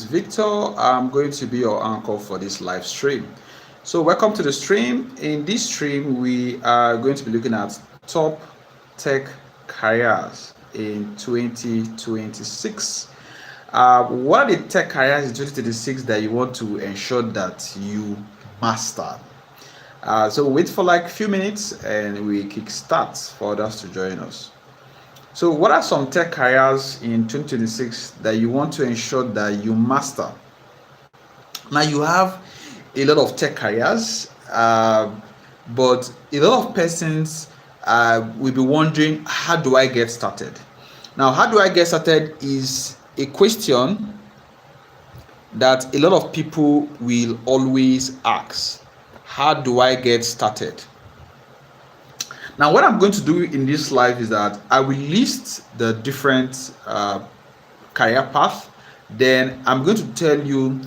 Victor. I'm going to be your anchor for this live stream. So, welcome to the stream. In this stream, we are going to be looking at top tech careers in 2026. What are the tech careers in 2026 that you want to ensure that you master? So, wait for like a few minutes and we kick start for others to join us. So, what are some tech careers in 2026 that you want to ensure that you master? Now, you have a lot of tech careers, but a lot of persons will be wondering, how do I get started? Now, how do I get started is a question that a lot of people will always ask. How do I get started? Now, what I'm going to do in this live is that I will list the different career path. Then I'm going to tell you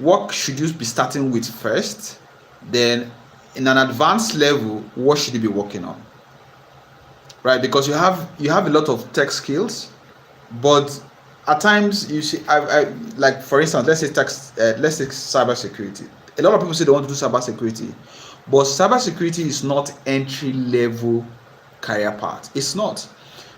what should you be starting with first. Then, in an advanced level, what should you be working on? Right? Because you have a lot of tech skills, but at times you see, like for instance, let's say cybersecurity. A lot of people say they want to do cybersecurity. But cybersecurity is not entry level career path. It's not.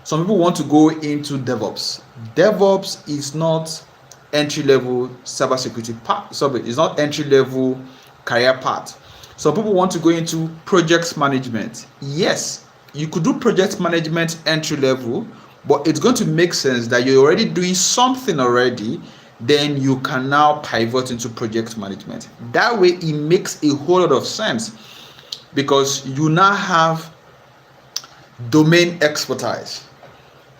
Some people want to go into DevOps. DevOps is not entry level cybersecurity path. Sorry, it's not entry level career path. Some people want to go into project management. Yes, you could do project management entry level, but it's going to make sense that you're already doing something already. Then you can now pivot into project management. That way it makes a whole lot of sense because you now have domain expertise.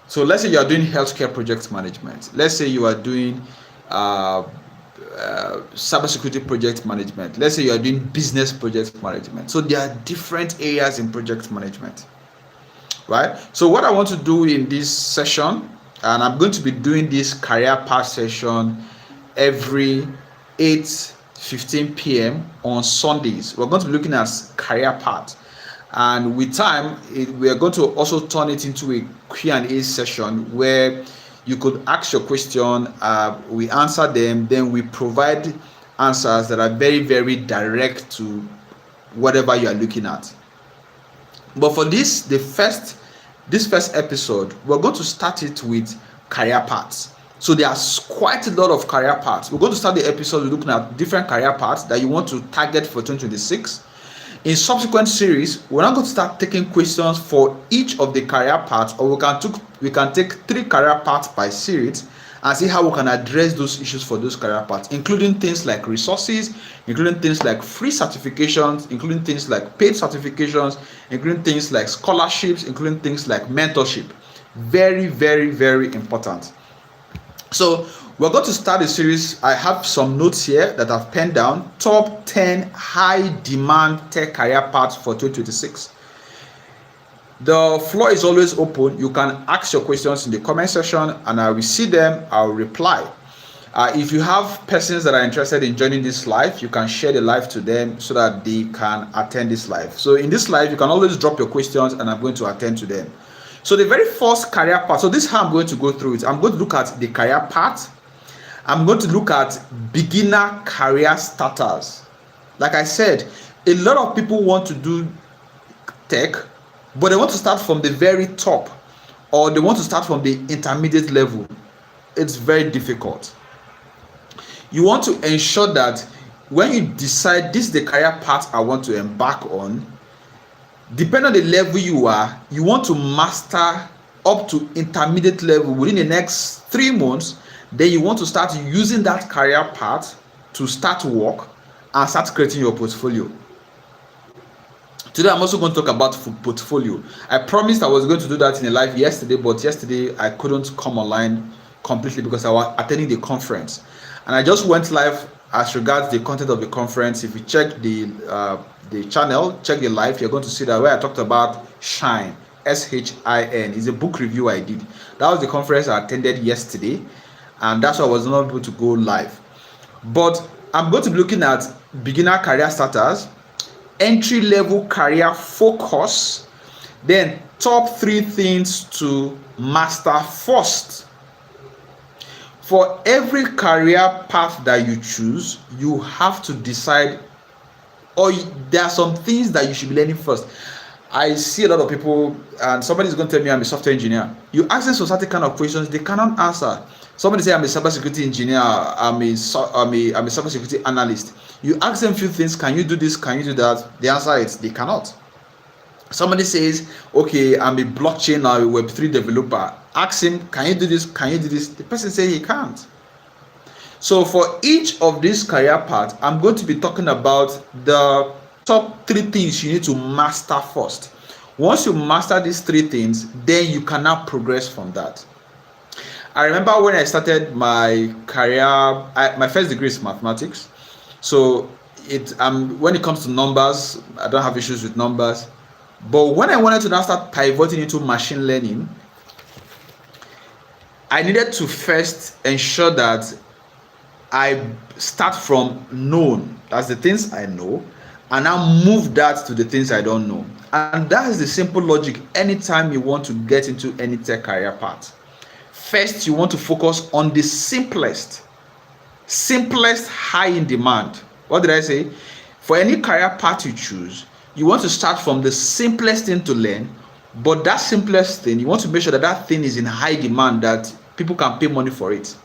So let's say you are doing healthcare project management. Let's say you are doing cybersecurity project management. Let's say you are doing business project management. So there are different areas in project management, right? So what I want to do in this session, and I'm going to be doing this career path session every 8:15 p.m. on Sundays. We're going to be looking at career path, and with time we are going to also turn it into a Q&A session where you could ask your question, we answer them, then we provide answers that are very, very direct to whatever you are looking at. But for this first episode, we're going to start it with career paths. So there's quite a lot of career paths. We're going to start the episode looking at different career paths that you want to target for 2026. In subsequent series, we're not going to start taking questions for each of the career paths, or we can take 3 career paths by series and see how we can address those issues for those career paths, including things like resources, including things like free certifications, including things like paid certifications, including things like scholarships, including things like mentorship. Very, very, very important. So we're going to start a series. I have some notes here that I've penned down. Top 10 high demand tech career paths for 2026. The floor is always open. You can ask your questions in the comment section and I will see them. I'll reply. If you have persons that are interested in joining this live, you can share the live to them so that they can attend this live. So in this live, you can always drop your questions and I'm going to attend to them. So the very first career path, so this is how I'm going to go through it. I'm going to look at the career path. I'm going to look at beginner career starters. Like I said, a lot of people want to do tech, but they want to start from the very top, or they want to start from the intermediate level. It's very difficult. You want to ensure that when you decide this is the career path I want to embark on, depending on the level you are, you want to master up to intermediate level within the next 3 months. Then you want to start using that career path to start work and start creating your portfolio. Today I'm also going to talk about portfolio. I promised I was going to do that in a live yesterday, but yesterday I couldn't come online completely because I was attending the conference. And I just went live as regards the content of the conference. If you check the channel, check the live, you're going to see that where I talked about Shine, SHIN, is a book review I did. That was the conference I attended yesterday, and that's why I was not able to go live. But I'm going to be looking at beginner career starters, entry level career focus, then top 3 things to master first. For every career path that you choose, you have to decide, or there are some things that you should be learning first. I see a lot of people, and somebody is going to tell me I'm a software engineer. You ask them some certain kind of questions, they cannot answer. Somebody say I'm a cybersecurity engineer, I'm a cybersecurity analyst. You ask them a few things, can you do this, can you do that? The answer is they cannot. Somebody says, okay, I'm a blockchain or a Web3 developer. Ask him, can you do this, can you do this? The person says he can't. So for each of these career paths, I'm going to be talking about the top 3 things you need to master first. Once you master these 3 things, then you cannot progress from that. I remember when I started my career, my first degree is mathematics. So when it comes to numbers, I don't have issues with numbers. But when I wanted to now start pivoting into machine learning, I needed to first ensure that I start from known, that's the things I know, and now move that to the things I don't know. And that is the simple logic anytime you want to get into any tech career path. First, you want to focus on the simplest high in demand. What did I say? For any career path you choose, you want to start from the simplest thing to learn, but that simplest thing, you want to make sure that that thing is in high demand, that people can pay money for it.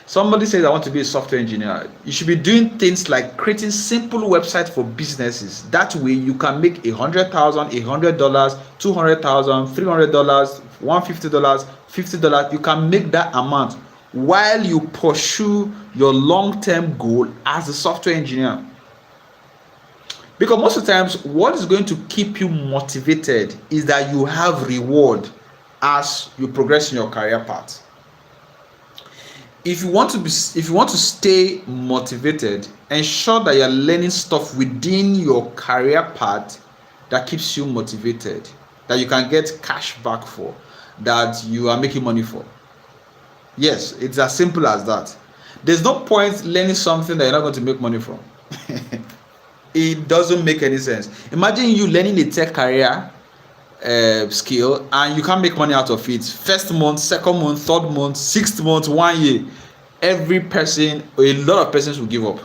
Somebody says, I want to be a software engineer. You should be doing things like creating simple websites for businesses. That way you can make $100,000, $100, $200,000, $300, $150, $50. You can make that amount while you pursue your long-term goal as a software engineer. Because most of the times, what is going to keep you motivated is that you have reward as you progress in your career path. If you want to stay motivated, ensure that you're learning stuff within your career path that keeps you motivated, that you can get cash back for, that you are making money for. Yes, it's as simple as that. There's no point learning something that you're not going to make money from. It doesn't make any sense. Imagine you learning a tech career skill and you can't make money out of it. First month, second month, third month, 6th month, 1 year, every person, or a lot of persons will give up.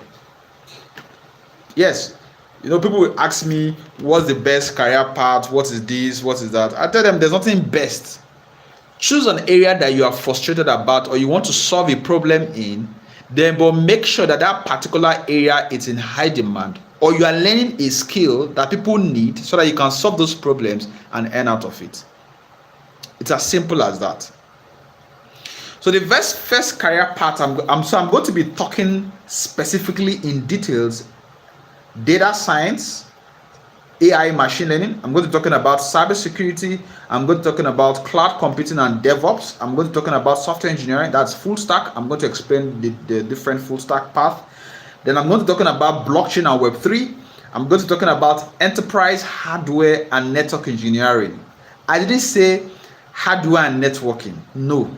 Yes, people will ask me, what's the best career path? What is this? What is that? I tell them there's nothing best. Choose an area that you are frustrated about or you want to solve a problem in, then but make sure that that particular area is in high demand, or you are learning a skill that people need so that you can solve those problems and earn out of it. It's as simple as that. So the first career path, I'm going to be talking specifically in details: data science, AI, machine learning. I'm going to be talking about cybersecurity. I'm going to be talking about cloud computing and DevOps. I'm going to be talking about software engineering. That's full stack. I'm going to explain the different full stack path. Then I'm going to be talking about blockchain and Web3. I'm going to be talking about enterprise hardware and network engineering. I didn't say hardware and networking. No.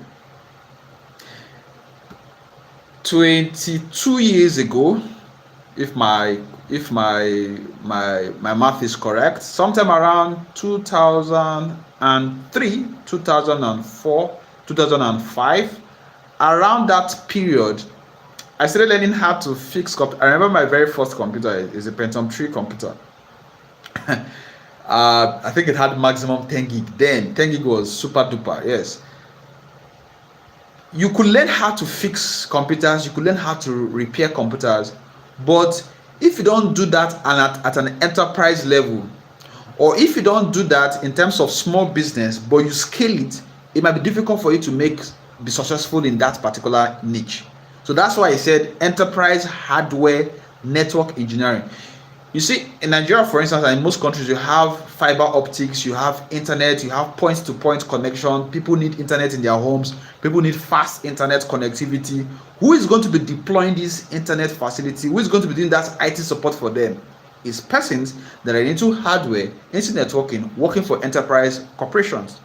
22 years ago, if my math is correct, sometime around 2003, 2004, 2005, around that period, I started learning how to fix computers. I remember my very first computer is a Pentium 3 computer. I think it had maximum 10 gig. Then 10 gig was super duper. Yes. You could learn how to fix computers. You could learn how to repair computers. But if you don't do that at an enterprise level, or if you don't do that in terms of small business, but you scale it, it might be difficult for you to be successful in that particular niche. So that's why I said enterprise hardware network engineering. You see, in Nigeria, for instance, and in most countries, you have fiber optics, you have internet, you have point-to-point connection. People need internet in their homes. People need fast internet connectivity. Who is going to be deploying this internet facility? Who is going to be doing that IT support for them? It's persons that are into hardware, into networking, working for enterprise corporations.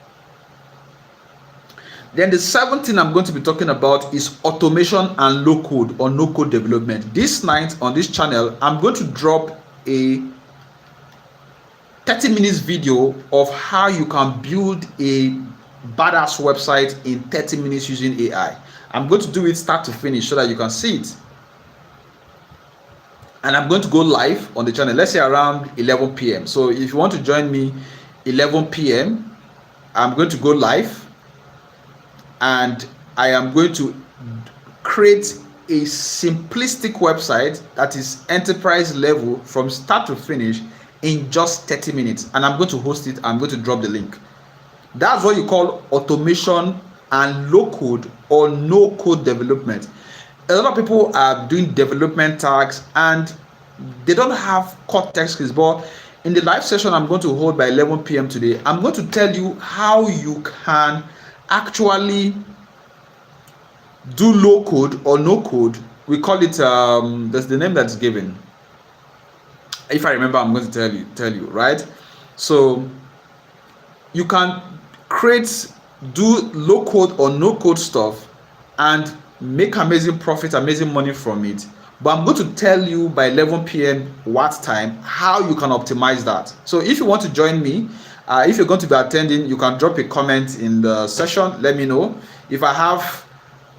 Then the 7th thing I'm going to be talking about is automation and low code or no code development. This night on this channel, I'm going to drop a 30 minutes video of how you can build a badass website in 30 minutes using AI. I'm going to do it start to finish so that you can see it. And I'm going to go live on the channel, let's say around 11 p.m. So if you want to join me 11 p.m., I'm going to go live and I am going to create a simplistic website that is enterprise level from start to finish in just 30 minutes. And I'm going to host it. I'm going to drop the link. That's what you call automation and low code or no code development. A lot of people are doing development tasks and they don't have core tech skills. But in the live session I'm going to hold by 11 p.m. today, I'm going to tell you how you can actually do low code or no code. We call it that's the name that's given. If I remember, I'm going to tell you, right? So you can do low code or no code stuff and make amazing profit, amazing money from it. But I'm going to tell you by 11 p.m. what time, how you can optimize that. So if you want to join me, if you're going to be attending, you can drop a comment in the session. Let me know. If I have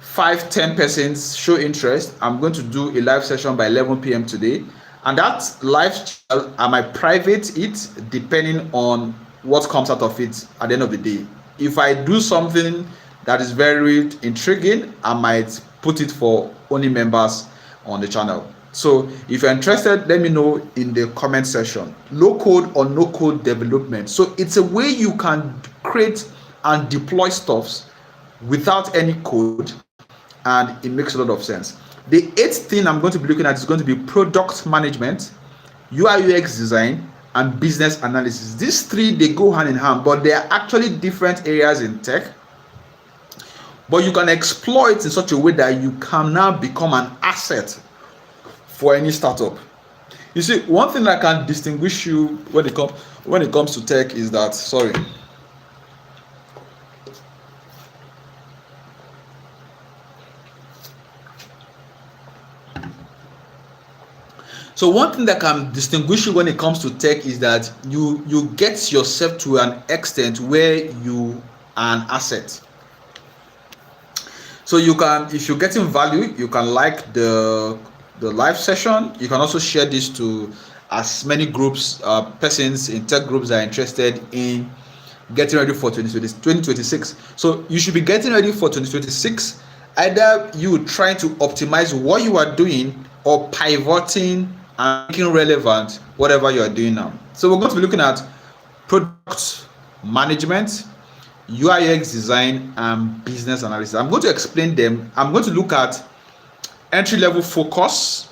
5-10 persons show interest, I'm going to do a live session by 11 p.m. today. And that live channel, I might private it depending on what comes out of it at the end of the day. If I do something that is very intriguing, I might put it for only members on the channel. So if you're interested, let me know in the comment section. Low code or no code development. So it's a way you can create and deploy stuffs without any code, and it makes a lot of sense. The 8th thing I'm going to be looking at is going to be product management, UI UX design, and business analysis. These three, they go hand in hand, but they are actually different areas in tech. But you can exploit in such a way that you can now become an asset for any startup. You see, one thing that can distinguish you when it comes to tech is that, So one thing that can distinguish you when it comes to tech is that you get yourself to an extent where you are an asset. So you can, if you're getting value, you can like the live session. You can also share this to as many groups, persons in tech groups that are interested in getting ready for 2026. So you should be getting ready for 2026. Either you trying to optimize what you are doing or pivoting and making relevant whatever you are doing now. So we're going to be looking at product management, UI UX design, and business analysis. I'm going to explain them. I'm going to look at entry-level focus,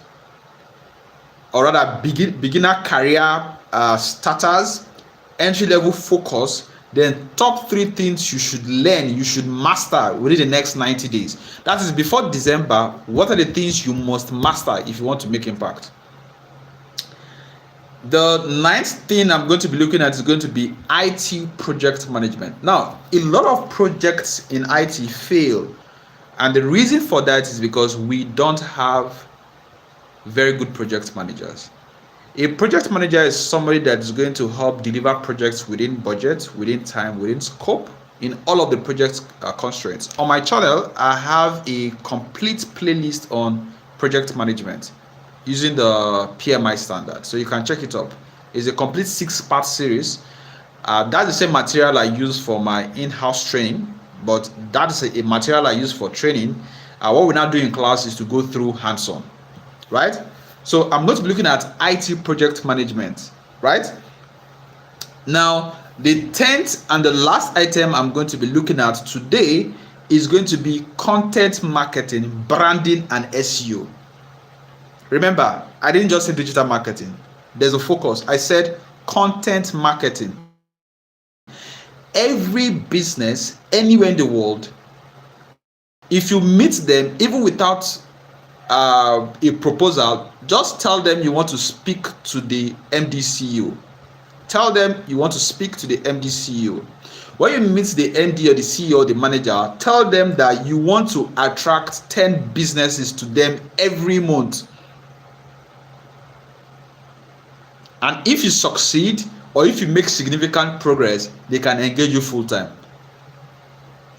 or rather beginner career starters, entry-level focus, then top 3 things you should learn, you should master within the next 90 days. That is before December. What are the things you must master if you want to make impact? The 9th thing I'm going to be looking at is going to be IT project management. Now, a lot of projects in IT fail, and the reason for that is because we don't have very good project managers. A project manager is somebody that is going to help deliver projects within budget, within time, within scope, in all of the project constraints. On my channel, I have a complete playlist on project management using the PMI standard, so you can check it up. It's a complete 6-part series. That's the same material I use for my in-house training, but that is a material I use for training. What we now do in class is to go through hands-on, right? So I'm going to be looking at IT project management, right? Now, the 10th and the last item I'm going to be looking at today is going to be content marketing, branding, and SEO. Remember, I didn't just say digital marketing. There's a focus. I said content marketing. Every business anywhere in the world, if you meet them, even without a proposal, just tell them you want to speak to the MD CEO. Tell them you want to speak to the MD CEO. When you meet the MD or the CEO or the manager, tell them that you want to attract 10 businesses to them every month. And if you succeed or if you make significant progress, they can engage you full time.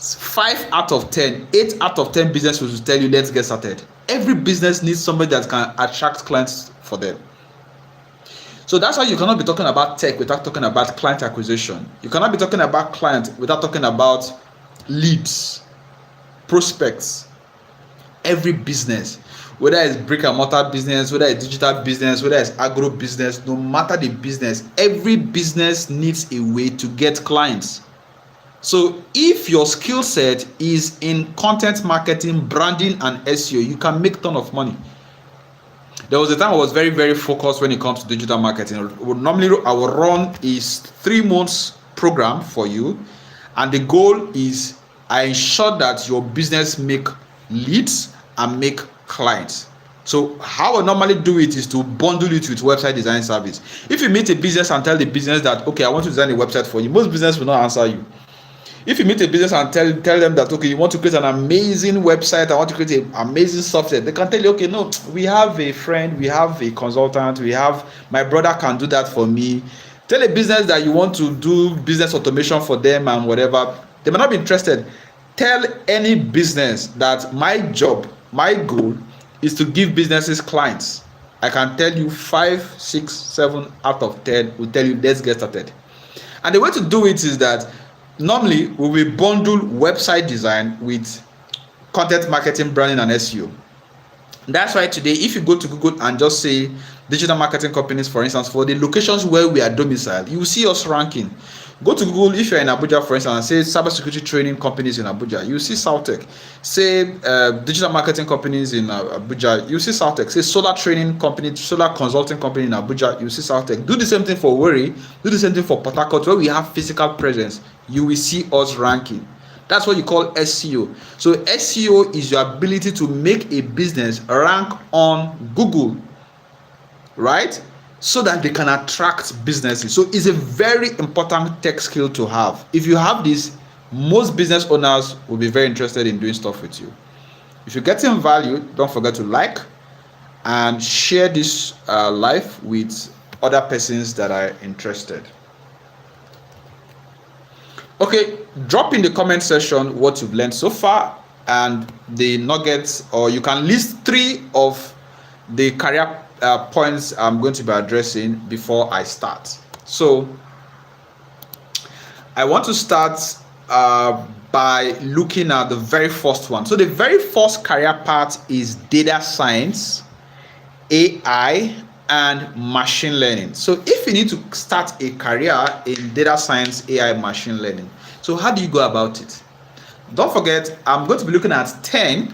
5 out of 10, 8 out of 10 businesses will tell you, let's get started. Every business needs somebody that can attract clients for them. So that's why you cannot be talking about tech without talking about client acquisition. You cannot be talking about client without talking about leads, prospects. Every business, whether it's brick and mortar business, whether it's digital business, whether it's agro business, no matter the business, every business needs a way to get clients. So if your skill set is in content marketing, branding, and SEO, you can make a ton of money. There was a time I was very, very focused when it comes to digital marketing. Normally, I will run a 3 months program for you, and the goal is I ensure that your business make leads and make clients. So how I normally do it is to bundle it with website design service. If you meet a business and tell the business that, okay, I want to design a website for you, most business will not answer you. If you meet a business and tell them that, okay, you want to create an amazing website, I want to create an amazing software, they can tell you, okay, no, we have a friend, we have a consultant, my brother can do that for me. Tell a business that you want to do business automation for them and whatever, they may not be interested. Tell any business that my goal is to give businesses clients. I can tell you 5, 6, 7 out of 10 will tell you, let's get started. And the way to do it is that normally we will bundle website design with content marketing, branding, and SEO. That's why today, if you go to Google and just say digital marketing companies, for instance, for the locations where we are domiciled, you will see us ranking. Go to Google if you're in Abuja, for instance, and say cybersecurity training companies in Abuja, you see South-Tech. Say digital marketing companies in Abuja, you see South-Tech. Say solar training company, solar consulting company in Abuja, you see South-Tech. Do the same thing for Warri, do the same thing for Port Harcourt, where we have physical presence. You will see us ranking. That's what you call SEO. So SEO is your ability to make a business rank on Google, right? So that they can attract businesses. So it's a very important tech skill to have. If you have this, most business owners will be very interested in doing stuff with you. If you're getting value, don't forget to like and share this live with other persons that are interested. Okay, drop in the comment section what you've learned so far and the nuggets, or you can list 3 of the career points I'm going to be addressing before I start. So I want to start by looking at the very first one. So the very first career path is data science, AI, and machine learning. So if you need to start a career in data science, AI, machine learning, so how do you go about it? Don't forget, I'm going to be looking at 10,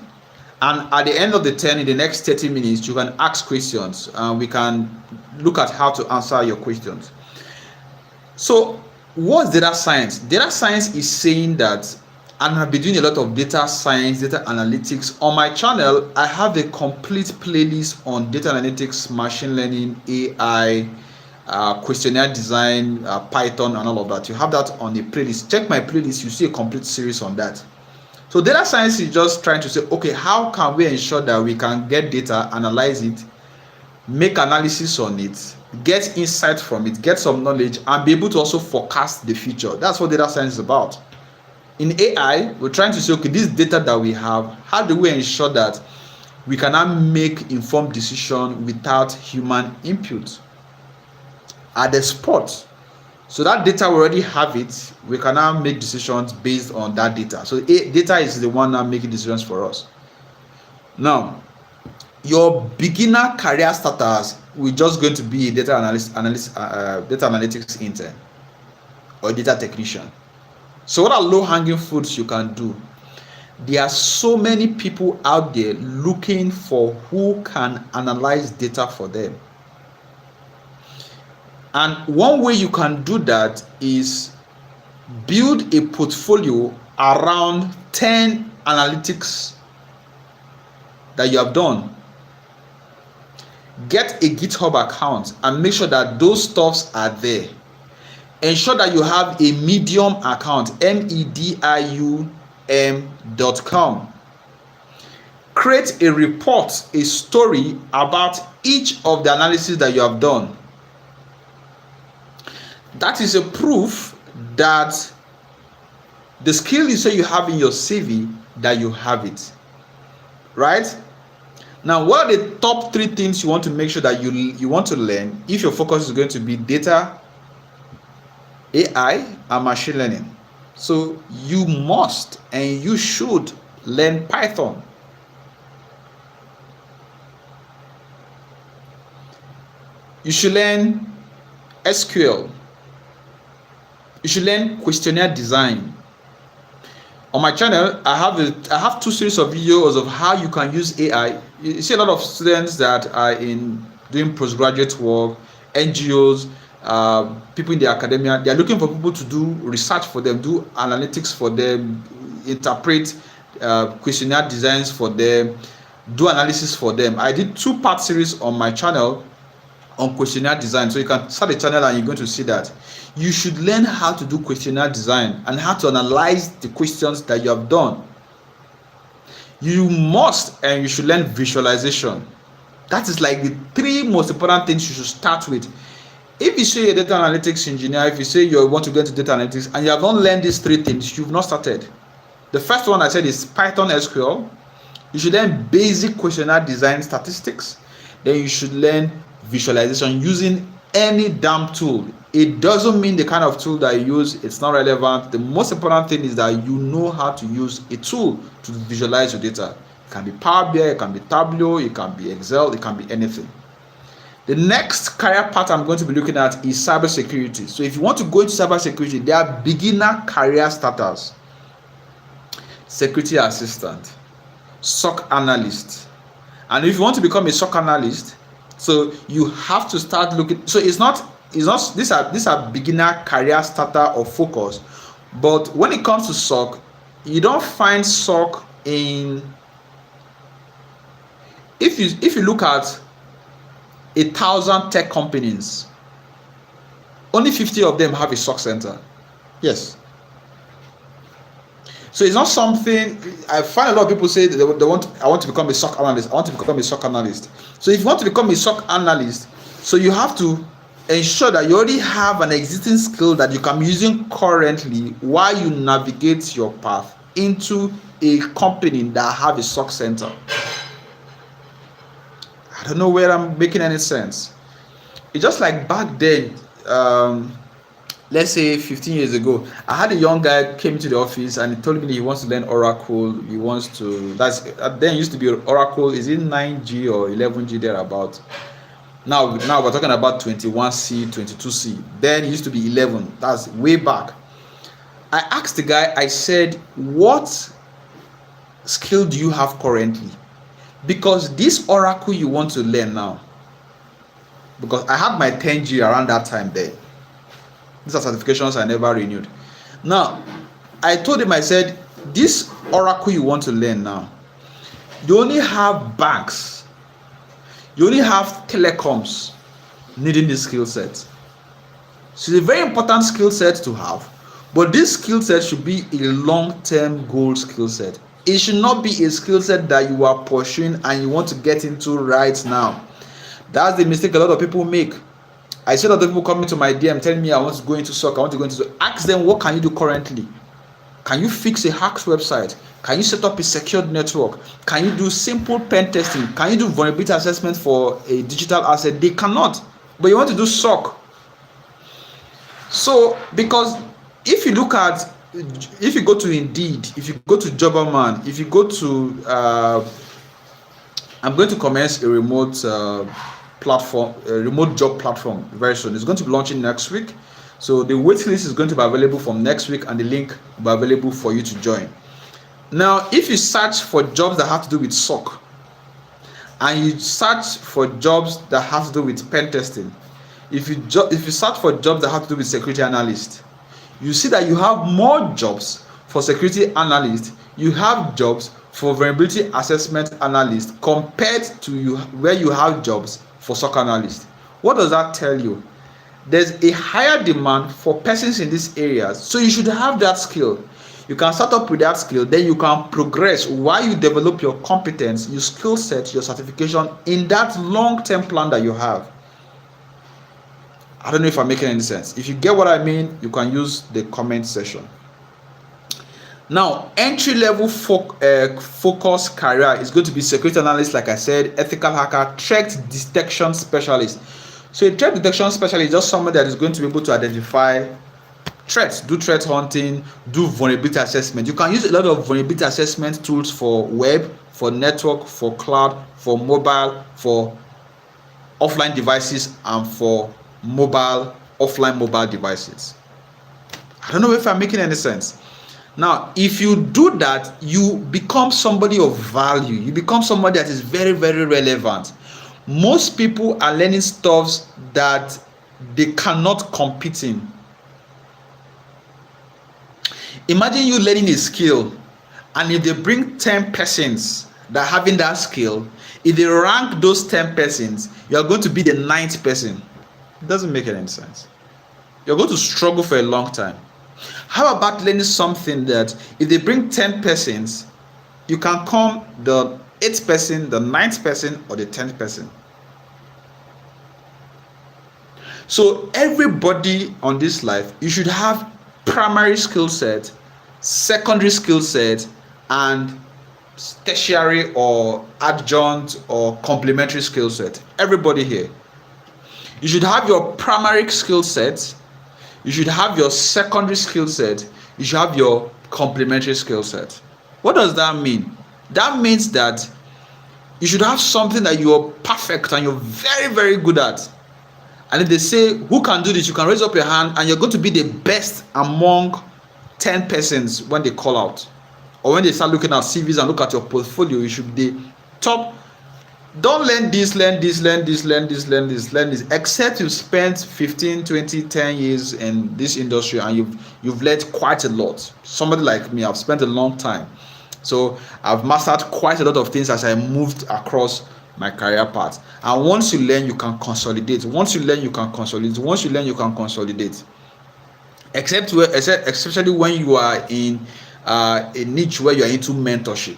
and at the end of the 10, in the next 30 minutes, you can ask questions. We can look at how to answer your questions. So what's data science? Data science is saying that, and I've been doing a lot of data science, data analytics. On my channel, I have a complete playlist on data analytics, machine learning, AI, questionnaire design, Python, and all of that. You have that on the playlist. Check my playlist, you see a complete series on that. So data science is just trying to say, okay, how can we ensure that we can get data, analyze it, make analysis on it, get insight from it, get some knowledge, and be able to also forecast the future. That's what data science is about. In AI, we're trying to say, okay, this data that we have, how do we ensure that we can now make informed decision without human input at the spot? So that data, we already have it, we can now make decisions based on that data. So data is the one now making decisions for us. Now, your beginner career starters will just going to be a data analytics intern or data technician. So what are low-hanging fruits you can do? There are so many people out there looking for who can analyze data for them. And one way you can do that is build a portfolio around 10 analytics that you have done. Get a GitHub account and make sure that those stuffs are there. Ensure that you have a Medium account, medium.com. Create a report, a story about each of the analysis that you have done. That is a proof that The skill you say you have in your CV, that you have it, right? Now, what are the top 3 things you want to make sure that you want to learn if your focus is going to be data, AI, and machine learning? So you must and you should learn Python. You should learn SQL. You should learn questionnaire design. On my channel, I have 2 series of videos of how you can use AI. You see a lot of students that are in doing postgraduate work, NGOs, people in the academia. They are looking for people to do research for them, do analytics for them, interpret questionnaire designs for them, do analysis for them. I did 2-part series on my channel on questionnaire design, so you can start the channel and you're going to see that. You should learn how to do questionnaire design and how to analyze the questions that you have done. You must and you should learn visualization. That is like the 3 most important things you should start with. If you say you're a data analytics engineer, if you say you want to get into data analytics and you have not learned these 3 things, you've not started. The first one I said is Python SQL. You should learn basic questionnaire design statistics. Then you should learn visualization using any damn tool. It doesn't mean the kind of tool that you use, it's not relevant. The most important thing is that you know how to use a tool to visualize your data. It can be Power BI, it can be Tableau, it can be Excel, it can be anything. The next career path I'm going to be looking at is cybersecurity. So if you want to go into cybersecurity, there are beginner career starters. Security assistant, SOC analyst. And if you want to become a SOC analyst, so you have to start looking. So it's not these are beginner career starter or focus. But when it comes to SOC, you don't find SOC in, if you look at 1,000 tech companies, only 50 of them have a SOC center. Yes. So it's not something, I find a lot of people say that I want to become a SOC analyst. I want to become a SOC analyst. So if you want to become a SOC analyst, so you have to ensure that you already have an existing skill that you can be using currently while you navigate your path into a company that have a SOC center. I don't know whether I'm making any sense. It's just like back then, let's say 15 years ago, I had a young guy came to the office and he told me he wants to learn Oracle. He wants to, then used to be Oracle, is it 9G or 11G thereabout? Now we're talking about 21C, 22C. Then it used to be 11. That's way back. I asked the guy, I said, what skill do you have currently? Because this Oracle you want to learn now, because I had my 10G around that time there. These are certifications I never renewed. Now, I told him, I said, this Oracle you want to learn now, you only have banks, you only have telecoms needing this skill set. So it's a very important skill set to have, but this skill set should be a long-term goal skill set. It should not be a skill set that you are pursuing and you want to get into right now. That's the mistake a lot of people make. I see a lot of people coming to my DM telling me I want to go into SOC, I want to go into SOC. Ask them, what can you do currently? Can you fix a hacked website? Can you set up a secured network? Can you do simple pen testing? Can you do vulnerability assessment for a digital asset? They cannot, but you want to do SOC. So, because if you look at, if you go to Indeed, if you go to Jobberman, if you go to, I'm going to commence a remote platform, a remote job platform very soon. It's going to be launching next week. So the wait list is going to be available from next week and the link will be available for you to join. Now, if you search for jobs that have to do with SOC and you search for jobs that have to do with pen testing, if you search for jobs that have to do with security analyst, you see that you have more jobs for security analyst, you have jobs for vulnerability assessment analyst compared to where you have jobs for SOC analyst. What does that tell you? There's a higher demand for persons in these areas, so you should have that skill. You can start up with that skill, then you can progress while you develop your competence, your skill set, your certification in that long-term plan that you have. I don't know if I'm making any sense. If you get what I mean, you can use the comment section. Now, entry level focus career is going to be security analyst, like I said, ethical hacker, threat detection specialist. So a threat detection specialist is just somebody that is going to be able to identify threats, do threat hunting, do vulnerability assessment. You can use a lot of vulnerability assessment tools for web, for network, for cloud, for mobile, for offline devices, and for offline mobile devices. I don't know if I'm making any sense. Now, if you do that, you become somebody of value. You become somebody that is very, very relevant. Most people are learning stuffs that they cannot compete in. Imagine you learning a skill, and if they bring 10 persons that are having that skill, if they rank those 10 persons, you are going to be the 9th person. It doesn't make any sense. You're going to struggle for a long time. How about learning something that if they bring 10 persons, you can come the 8th person, the 9th person, or the 10th person? So everybody on this life, you should have primary skill set, secondary skill set, and tertiary or adjunct or complementary skill set. Everybody here. You should have your primary skill set, you should have your secondary skill set, you should have your complementary skill set. What does that mean? That means that you should have something that you're perfect and you're very, very good at. And if they say, who can do this? You can raise up your hand and you're going to be the best among 10 persons when they call out. Or when they start looking at CVs and look at your portfolio, you should be the top. Don't learn this, except you've spent 15, 20, 10 years in this industry and you've learned quite a lot. Somebody like me, I've spent a long time. So I've mastered quite a lot of things as I moved across my career path. And once you learn, you can consolidate. Especially when you are in a niche where you are into mentorship.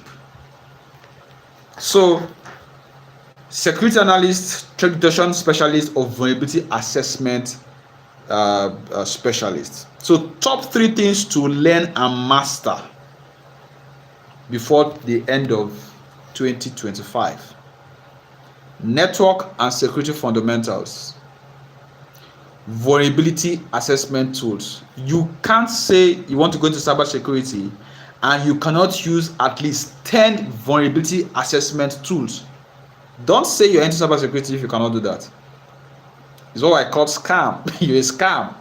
So security analyst, threat detection specialist, or vulnerability assessment specialist. So top 3 things to learn and master before the end of 2025. Network and security fundamentals, vulnerability assessment tools. You can't say you want to go into cybersecurity and you cannot use at least 10 vulnerability assessment tools. Don't say you're into cybersecurity if you cannot do that. It's what I call scam. You're a scam,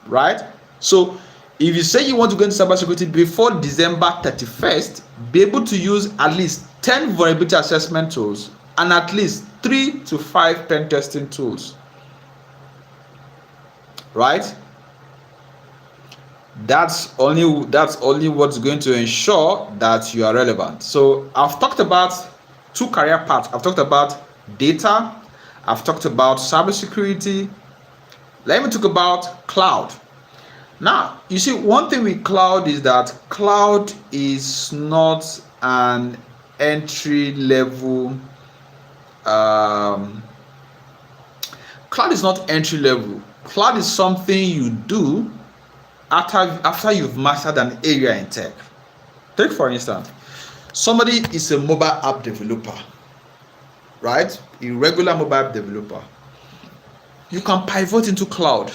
right? So if you say you want to go into cybersecurity before December 31st, be able to use at least 10 vulnerability assessment tools and at least 3 to 5 pen testing tools, right? That's only what's going to ensure that you are relevant. So I've talked about 2 career paths. I've talked about data, I've talked about cybersecurity. Let me talk about cloud. Now, you see, one thing with cloud is that cloud is not an entry level. Cloud is not entry level. Cloud is something you do after you've mastered an area in tech. Take for instance, somebody is a mobile app developer, right? A regular mobile app developer. You can pivot into cloud.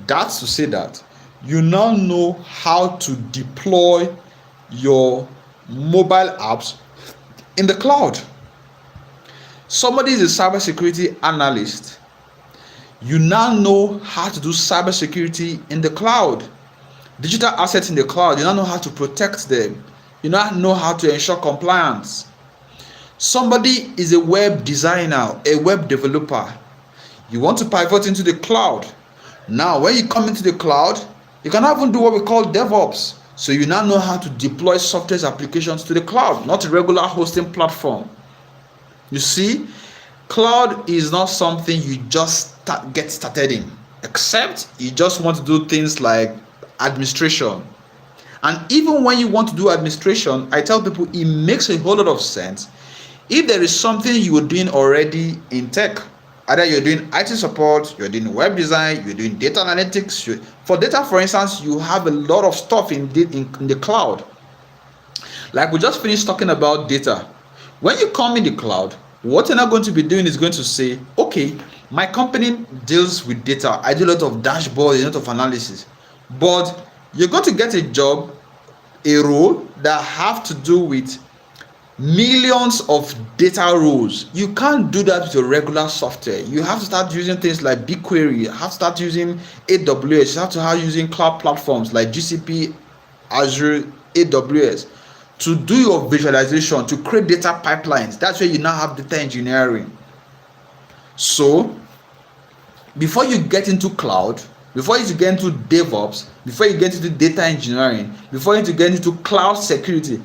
That's to say that you now know how to deploy your mobile apps in the cloud. Somebody is a cybersecurity analyst. You now know how to do cybersecurity in the cloud. Digital assets in the cloud, you now know how to protect them. You now know how to ensure compliance. Somebody is a web designer, a web developer. You want to pivot into the cloud. Now, when you come into the cloud, you can even do what we call DevOps. So you now know how to deploy software applications to the cloud, not a regular hosting platform. You see, cloud is not something you just get started in, except you just want to do things like administration. And even when you want to do administration, I tell people it makes a whole lot of sense if there is something you are doing already in tech. Either you're doing IT support, you're doing web design, you're doing data analytics. For data, for instance, you have a lot of stuff in the cloud. Like we just finished talking about data. When you come in the cloud, what you're not going to be doing is going to say, okay, my company deals with data. I do a lot of dashboards, a lot of analysis. But you're going to get a job, a role that have to do with millions of data rows. You can't do that with your regular software. You have to start using things like BigQuery. You have to start using AWS. You have to start using cloud platforms like GCP, Azure, AWS to do your visualization, to create data pipelines. That's where you now have data engineering. So before you get into cloud, before you get into DevOps, before you get into data engineering, before you get into cloud security,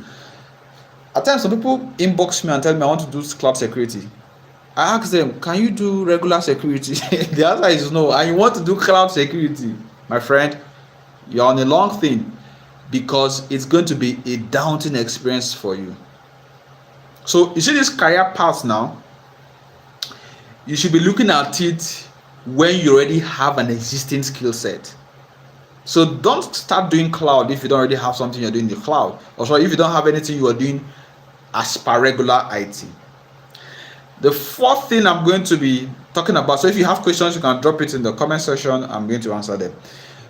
at times some people inbox me and tell me I want to do cloud security. I ask them, can you do regular security? The answer is no. And you want to do cloud security, my friend, you're on a long thing, because it's going to be a daunting experience for you. So you see this career path now, you should be looking at it when you already have an existing skill set. So don't start doing cloud if you don't already have something you're doing in the cloud. Or sorry, if you don't have anything you are doing as per regular IT. The fourth thing I'm going to be talking about, so if you have questions, you can drop it in the comment section. I'm going to answer them.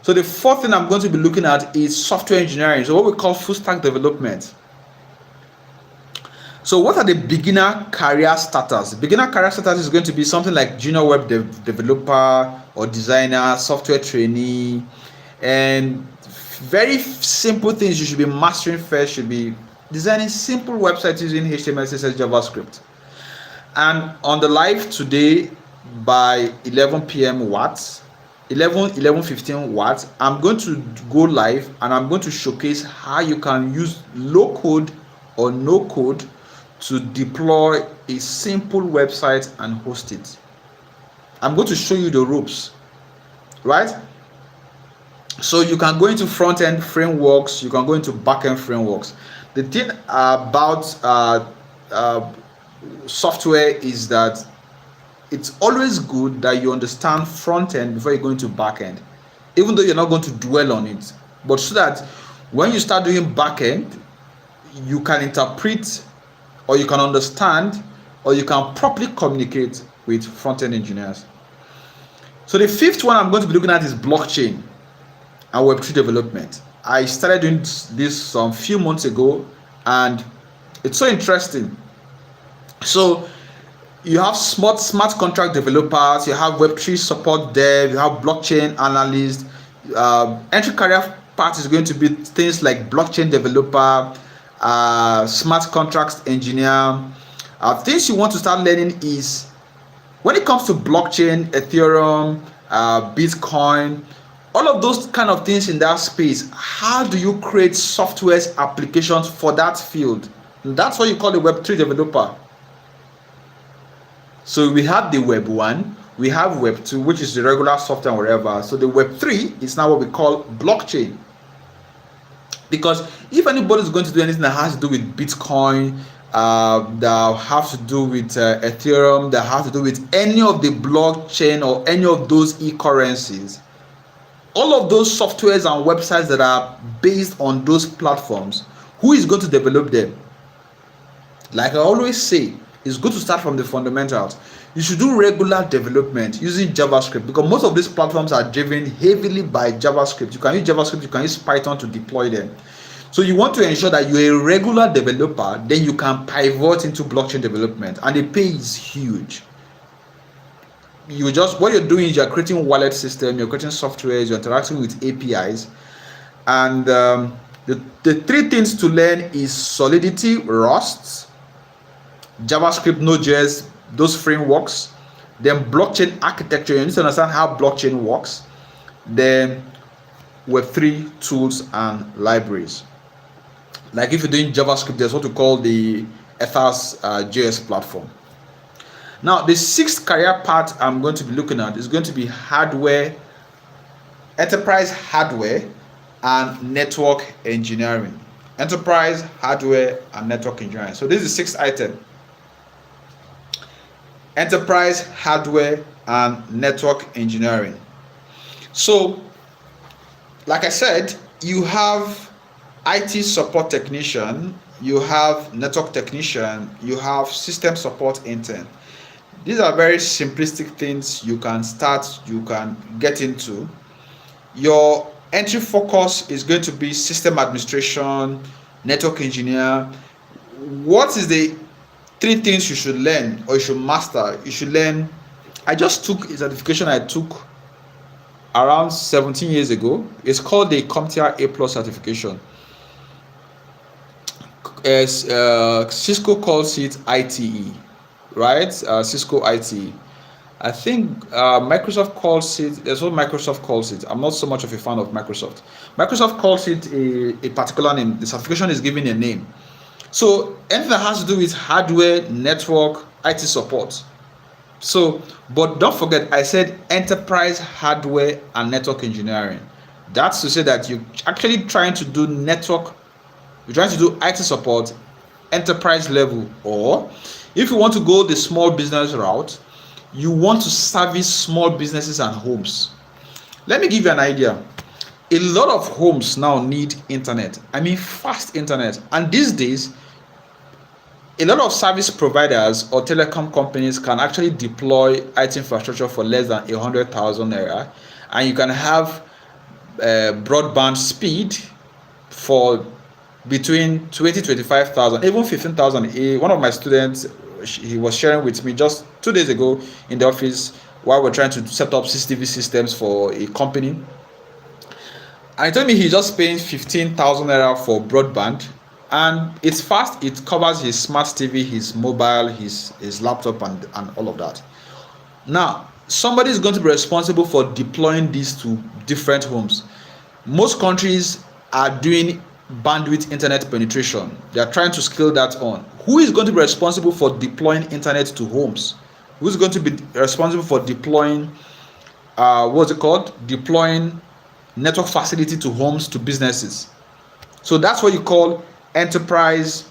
So the fourth thing I'm going to be looking at is software engineering, so what we call full stack development. So what are the beginner career starters? Beginner career starters is going to be something like junior web developer or designer, software trainee, and very simple things you should be mastering first should be designing simple websites using HTML, CSS, JavaScript. And on the live today by 11 p.m. watts, 11:15 watts, I'm going to go live and I'm going to showcase how you can use low code or no code to deploy a simple website and host it. I'm going to show you the ropes, right? So you can go into front-end frameworks, you can go into back-end frameworks. The thing about software is that it's always good that you understand front-end before you go into back-end, even though you're not going to dwell on it, but so that when you start doing back-end, you can interpret, or you can understand, or you can properly communicate with front-end engineers. So the fifth one I'm going to be looking at is blockchain and Web3 development. I started doing this some few months ago and it's so interesting. So you have smart contract developers, you have Web3 support dev, you have blockchain analysts. Entry career path is going to be things like blockchain developer, smart contracts engineer. Things you want to start learning is when it comes to blockchain, Ethereum, Bitcoin, all of those kind of things in that space. How do you create softwares applications for that field? And that's what you call a Web3 developer. So we have the Web 1, we have Web 2, which is the regular software and whatever. So the Web 3 is now what we call blockchain. Because if anybody is going to do anything that has to do with Bitcoin, that have to do with Ethereum, that have to do with any of the blockchain or any of those e-currencies, all of those softwares and websites that are based on those platforms, who is going to develop them? Like I always say, it's good to start from the fundamentals. You should do regular development using JavaScript, because most of these platforms are driven heavily by JavaScript. You can use JavaScript, you can use Python to deploy them. So you want to ensure that you're a regular developer, then you can pivot into blockchain development, and the pay is huge. What you're doing is you're creating wallet system, you're creating softwares, you're interacting with APIs, and the three things to learn is Solidity, Rust, JavaScript, Node.js, those frameworks, then blockchain architecture. You need to understand how blockchain works, then Web3 tools and libraries. Like if you're doing JavaScript, there's what we call the Ethers JS platform. Now, the sixth career path I'm going to be looking at is going to be hardware, enterprise hardware and network engineering. Enterprise hardware and network engineering. So this is the sixth item. enterprise hardware and network engineering. So, like I said, you have IT support technician, you have network technician, you have system support intern. These are very simplistic things you can start, you can get into. Your entry focus is going to be system administration, network engineer. What is the three things you should learn or you should master? You should learn. I just took a certification I took around 17 years ago. It's called the CompTIA A Plus certification. As Cisco calls it ITE, right? Cisco ITE. I think Microsoft calls it. That's what Microsoft calls it. I'm not so much of a fan of Microsoft. Microsoft calls it a particular name. The certification is given a name. So anything that has to do with hardware, network, IT support. So, but don't forget, I said enterprise hardware and network engineering. That's to say that you're actually trying to do network, you're trying to do IT support, enterprise level, or if you want to go the small business route, you want to service small businesses and homes. Let me give you an idea. A lot of homes now need internet. I mean, fast internet. And these days, a lot of service providers or telecom companies can actually deploy IT infrastructure for less than 100,000 naira, and you can have broadband speed for between 20-25,000, even 15,000. One of my students, he was sharing with me just 2 days ago in the office while we're trying to set up CCTV systems for a company. And he told me he's just paying 15,000 naira for broadband, and it's fast. It covers his smart TV, his mobile, his laptop, and all of that. Now, somebody is going to be responsible for deploying these to different homes. Most countries are doing bandwidth internet penetration. They are trying to scale that on. Who is going to be responsible for deploying internet to homes? Who is going to be responsible for deploying deploying network facility to homes, to businesses? So that's what you call enterprise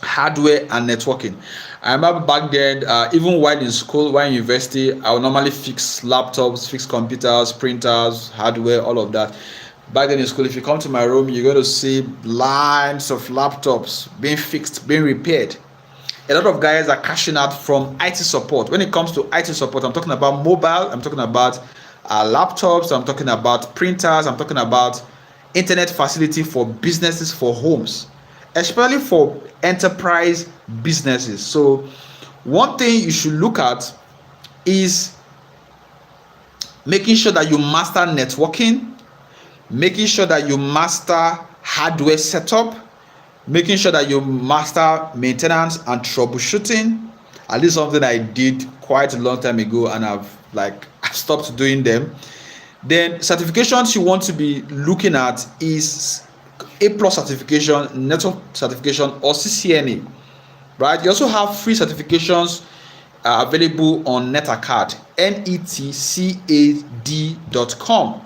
hardware and networking. I remember back then, even while in school, while in university, I would normally fix laptops, fix computers, printers, hardware, all of that. Back then in school, if you come to my room, you're going to see lines of laptops being fixed, being repaired. A lot of guys are cashing out from IT support. When it comes to IT support, I'm talking about mobile, I'm talking about laptops, I'm talking about printers, I'm talking about internet facility for businesses, for homes, especially for enterprise businesses. So one thing you should look at is making sure that you master networking, making sure that you master hardware setup, making sure that you master maintenance and troubleshooting. At least something I did quite a long time ago, and I've stopped doing them. Then certifications you want to be looking at is A+ certification, network certification, or CCNA. Right? You also have free certifications available on NetAcad, netcad.com.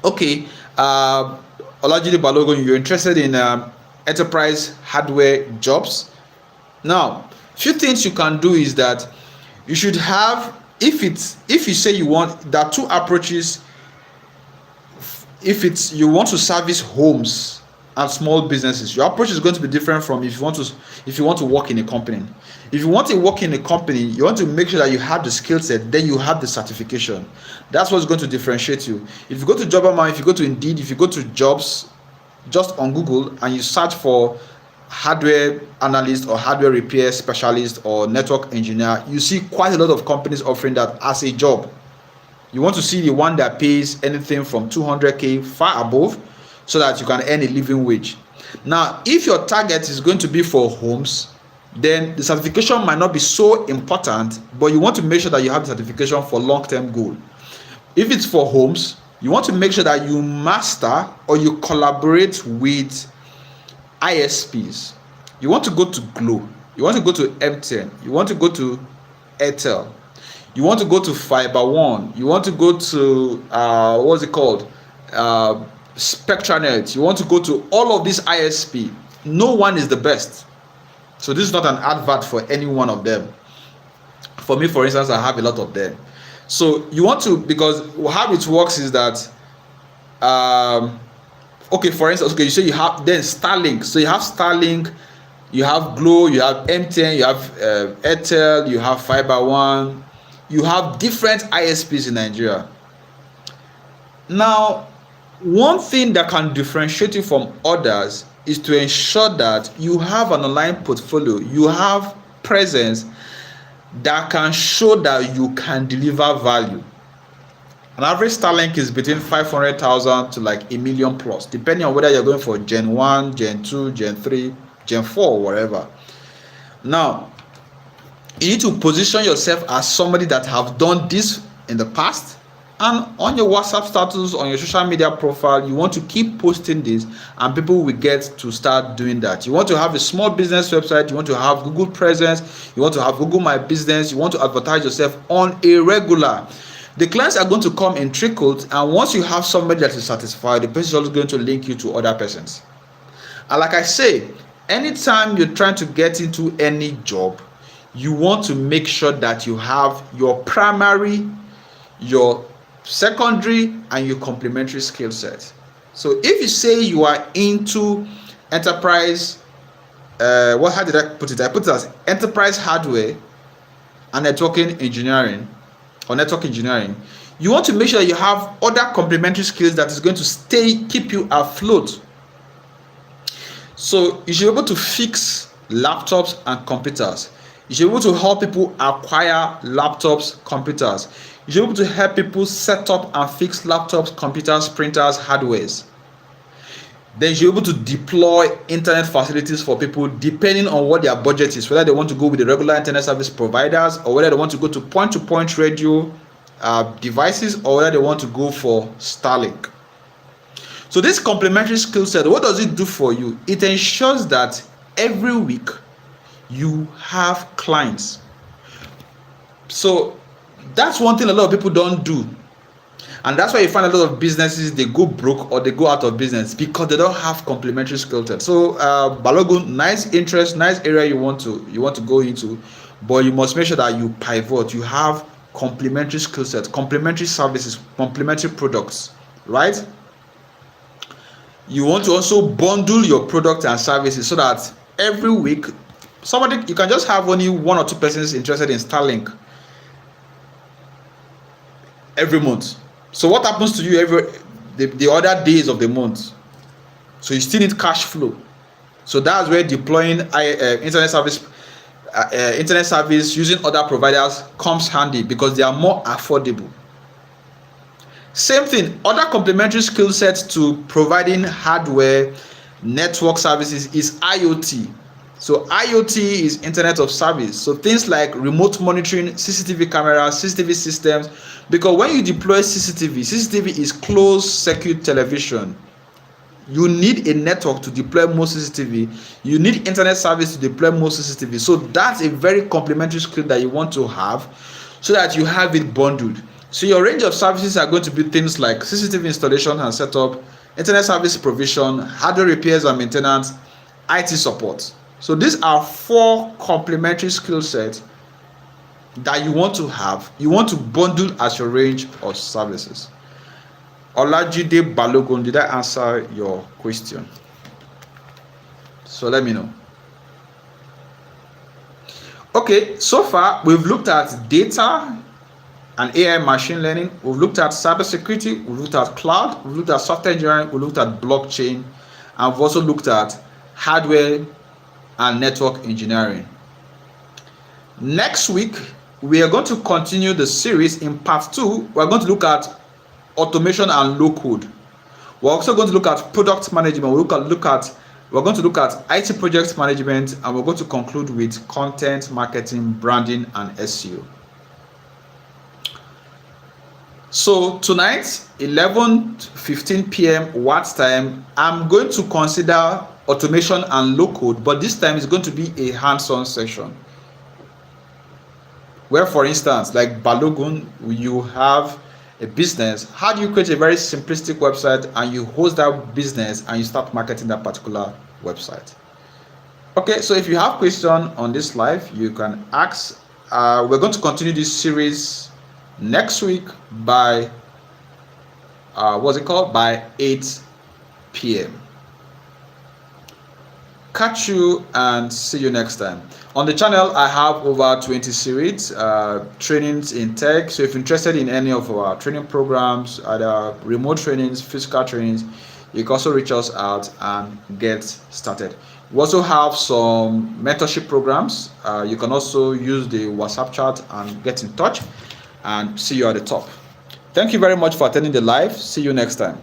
Okay, Olajide Balogun, you're interested in enterprise hardware jobs. Now, few things you can do is that you should have, if you say you want, there are two approaches. If you want to service homes and small businesses, your approach is going to be different from if you want to work in a company. If you want to work in a company, you want to make sure that you have the skill set, then you have the certification. That's what's going to differentiate you. If you go to Jobberman, if you go to Indeed, if you go to jobs just on Google and you search for hardware analyst or hardware repair specialist or network engineer, you see quite a lot of companies offering that as a job. You want to see the one that pays anything from 200k far above, so that you can earn a living wage. Now, if your target is going to be for homes, then the certification might not be so important, but you want to make sure that you have the certification for long-term goal. If it's for homes, you want to make sure that you master or you collaborate with ISPs. You want to go to Glo, you want to go to MTN, you want to go to Airtel, you want to go to Fiber One, you want to go to Spectranet, you want to go to all of these ISP. No one is the best. So this is not an advert for any one of them. For me, for instance, I have a lot of them. So you want to, because how it works is that okay, for instance, okay, you say you have then Starlink. So you have Starlink, you have Glo, you have MTN, you have Airtel, you have Fiber One, you have different ISPs in Nigeria. Now, one thing that can differentiate you from others is to ensure that you have an online portfolio, you have presence that can show that you can deliver value. An average Starlink is between 500,000 to like a million plus, depending on whether you're going for Gen 1, Gen 2, Gen 3, Gen 4, or whatever. Now, you need to position yourself as somebody that have done this in the past, and on your WhatsApp status, on your social media profile, you want to keep posting this, and people will get to start doing that. You want to have a small business website, you want to have Google presence, you want to have Google My Business, you want to advertise yourself on a regular. The clients are going to come in trickles, and once you have somebody that is satisfied, the person is also going to link you to other persons. And like I say, anytime you're trying to get into any job, you want to make sure that you have your primary, your secondary, and your complementary skill set. So if you say you are into enterprise, how did I put it? I put it as enterprise hardware and networking engineering, or network engineering. You want to make sure that you have other complementary skills that is going to keep you afloat. So you should be able to fix laptops and computers. You should be able to help people acquire laptops, computers. You should be able to help people set up and fix laptops, computers, printers, hardwares. Then you should be able to deploy internet facilities for people depending on what their budget is, whether they want to go with the regular internet service providers, or whether they want to go to point-to-point radio devices, or whether they want to go for Starlink. So this complementary skill set, what does it do for you? It ensures that every week you have clients. So that's one thing a lot of people don't do. And that's why you find a lot of businesses, they go broke or they go out of business because they don't have complementary skill set. So Balogun, nice interest, nice area you want to go into, but you must make sure that you pivot. You have complementary skill set, complementary services, complementary products, right? You want to also bundle your product and services so that every week you can just have only one or two persons interested in Starlink every month. So what happens to you the other days of the month? So you still need cash flow. So that's where deploying internet service using other providers comes handy, because they are more affordable. Same thing, other complementary skill sets to providing hardware network services is IoT. So IoT is Internet of Service. So things like remote monitoring, CCTV cameras, CCTV systems. Because when you deploy CCTV is closed circuit television. You need a network to deploy most CCTV. You need internet service to deploy most CCTV. So that's a very complementary skill that you want to have, so that you have it bundled. So your range of services are going to be things like CCTV installation and setup, internet service provision, hardware repairs and maintenance, IT support. So these are 4 complementary skill sets that you want to have. You want to bundle as your range of services. Olajide Balogun, did I answer your question? So let me know. Okay, so far we've looked at data and AI machine learning. We've looked at cybersecurity. We've looked at cloud. We've looked at software engineering. We've looked at blockchain. And we've also looked at hardware and network engineering. Next week, we are going to continue the series. In part 2, we're going to look at automation and low code. We're also going to look at product management. We're going to look at IT project management, and we're going to conclude with content marketing, branding, and SEO. So tonight, 11:15 p.m. Watts time, I'm going to consider automation and low code, but this time it's going to be a hands-on session. Where, for instance, like Balogun, you have a business. How do you create a very simplistic website and you host that business and you start marketing that particular website? Okay, so if you have question on this live, you can ask. We're going to continue this series next week by what's it called, by 8 p.m. Catch you and see you next time. On the channel, I have over 20 series, trainings in tech. So if you're interested in any of our training programs, either remote trainings, physical trainings, you can also reach us out and get started. We also have some mentorship programs. You can also use the WhatsApp chat and get in touch, and see you at the top. Thank you very much for attending the live. See you next time.